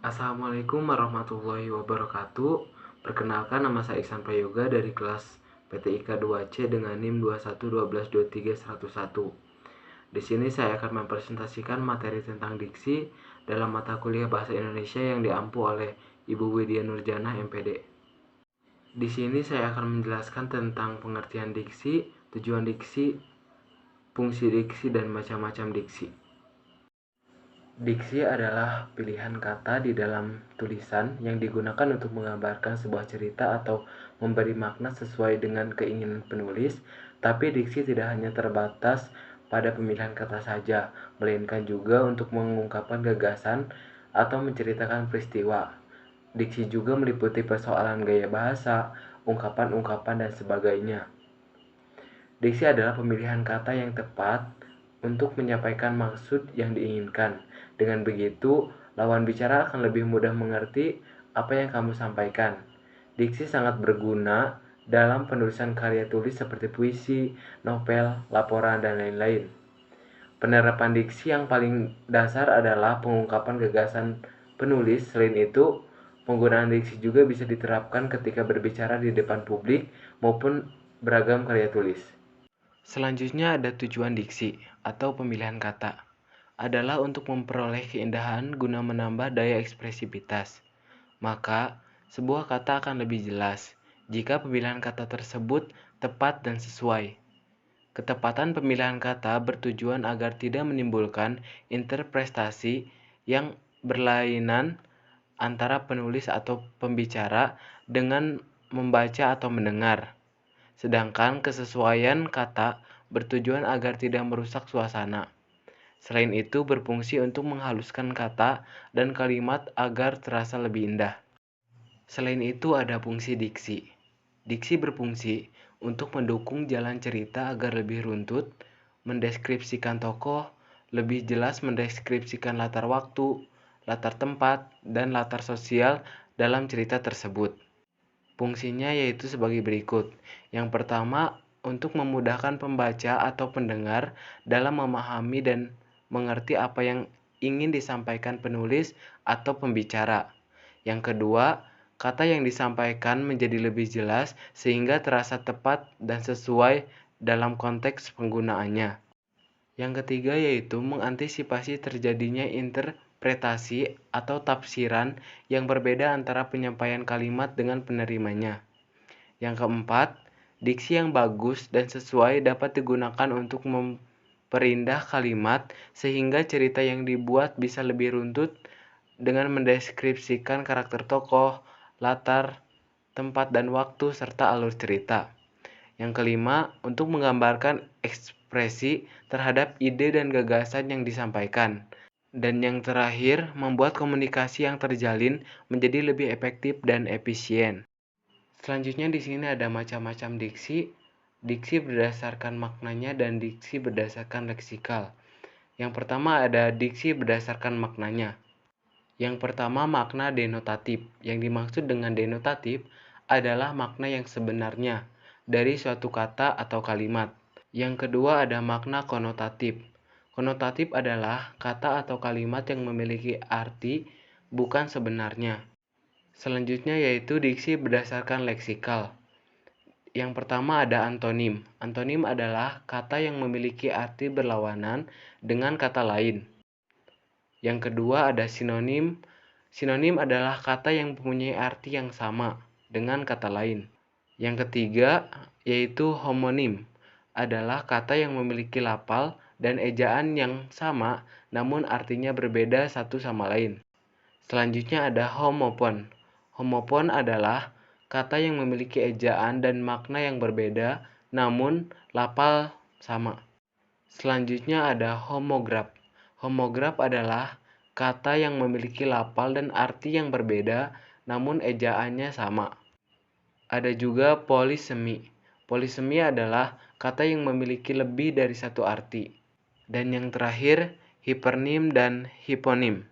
Assalamualaikum warahmatullahi wabarakatuh. Perkenalkan, nama saya Iksan Prayoga dari kelas PTIK 2C dengan NIM 21122311. Di sini saya akan mempresentasikan materi tentang diksi dalam mata kuliah Bahasa Indonesia yang diampu oleh Ibu Widya Nurjanah, MPD. Di sini saya akan menjelaskan tentang pengertian diksi, tujuan diksi, fungsi diksi, dan macam-macam diksi. Diksi adalah pilihan kata di dalam tulisan yang digunakan untuk menggambarkan sebuah cerita atau memberi makna sesuai dengan keinginan penulis, tapi diksi tidak hanya terbatas pada pemilihan kata saja, melainkan juga untuk mengungkapkan gagasan atau menceritakan peristiwa. Diksi juga meliputi persoalan gaya bahasa, ungkapan-ungkapan, dan sebagainya. Diksi adalah pemilihan kata yang tepat untuk menyampaikan maksud yang diinginkan. Dengan begitu, lawan bicara akan lebih mudah mengerti apa yang kamu sampaikan. Diksi sangat berguna dalam penulisan karya tulis seperti puisi, novel, laporan, dan lain-lain. Penerapan diksi yang paling dasar adalah pengungkapan gagasan penulis. Selain itu, penggunaan diksi juga bisa diterapkan ketika berbicara di depan publik maupun beragam karya tulis. Selanjutnya ada tujuan diksi atau pemilihan kata. Adalah untuk memperoleh keindahan guna menambah daya ekspresivitas. Maka, sebuah kata akan lebih jelas jika pemilihan kata tersebut tepat dan sesuai. Ketepatan pemilihan kata bertujuan agar tidak menimbulkan interpretasi yang berlainan antara penulis atau pembicara dengan membaca atau mendengar. Sedangkan kesesuaian kata bertujuan agar tidak merusak suasana. Selain itu, berfungsi untuk menghaluskan kata dan kalimat agar terasa lebih indah. Selain itu, ada fungsi diksi. Diksi berfungsi untuk mendukung jalan cerita agar lebih runtut, mendeskripsikan tokoh, lebih jelas mendeskripsikan latar waktu, latar tempat, dan latar sosial dalam cerita tersebut. Fungsinya yaitu sebagai berikut. Yang pertama, untuk memudahkan pembaca atau pendengar dalam memahami dan mengerti apa yang ingin disampaikan penulis atau pembicara. Yang kedua, kata yang disampaikan menjadi lebih jelas sehingga terasa tepat dan sesuai dalam konteks penggunaannya. Yang ketiga yaitu mengantisipasi terjadinya interpretasi atau tafsiran yang berbeda antara penyampaian kalimat dengan penerimanya. Yang keempat, diksi yang bagus dan sesuai dapat digunakan untuk memperindah kalimat sehingga cerita yang dibuat bisa lebih runtut dengan mendeskripsikan karakter tokoh, latar, tempat dan waktu, serta alur cerita. Yang kelima, untuk menggambarkan ekspresi terhadap ide dan gagasan yang disampaikan. Dan yang terakhir, membuat komunikasi yang terjalin menjadi lebih efektif dan efisien. Selanjutnya di sini ada macam-macam diksi. Diksi berdasarkan maknanya dan diksi berdasarkan leksikal. Yang pertama ada diksi berdasarkan maknanya. Yang pertama, makna denotatif. Yang dimaksud dengan denotatif adalah makna yang sebenarnya dari suatu kata atau kalimat. Yang kedua ada makna konotatif. Konotatif adalah kata atau kalimat yang memiliki arti bukan sebenarnya. Selanjutnya yaitu diksi berdasarkan leksikal. Yang pertama ada antonim. Antonim adalah kata yang memiliki arti berlawanan dengan kata lain. Yang kedua ada sinonim. Sinonim adalah kata yang mempunyai arti yang sama dengan kata lain. Yang ketiga yaitu homonim. Adalah kata yang memiliki lafal dan ejaan yang sama namun artinya berbeda satu sama lain. Selanjutnya ada homopon. Homopon adalah kata yang memiliki ejaan dan makna yang berbeda namun lafal sama. Selanjutnya ada homograf. Homograf adalah kata yang memiliki lafal dan arti yang berbeda namun ejaannya sama. Ada juga polisemi. Polisemi adalah kata yang memiliki lebih dari satu arti. Dan yang terakhir, hipernim dan hiponim.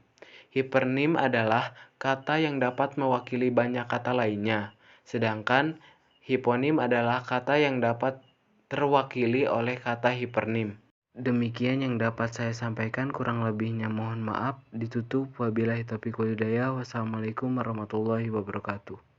Hipernim adalah kata yang dapat mewakili banyak kata lainnya, sedangkan hiponim adalah kata yang dapat terwakili oleh kata hipernim. Demikian yang dapat saya sampaikan, kurang lebihnya mohon maaf. Ditutup. Wabillahi taufiq wal hidayah. Wassalamualaikum warahmatullahi wabarakatuh.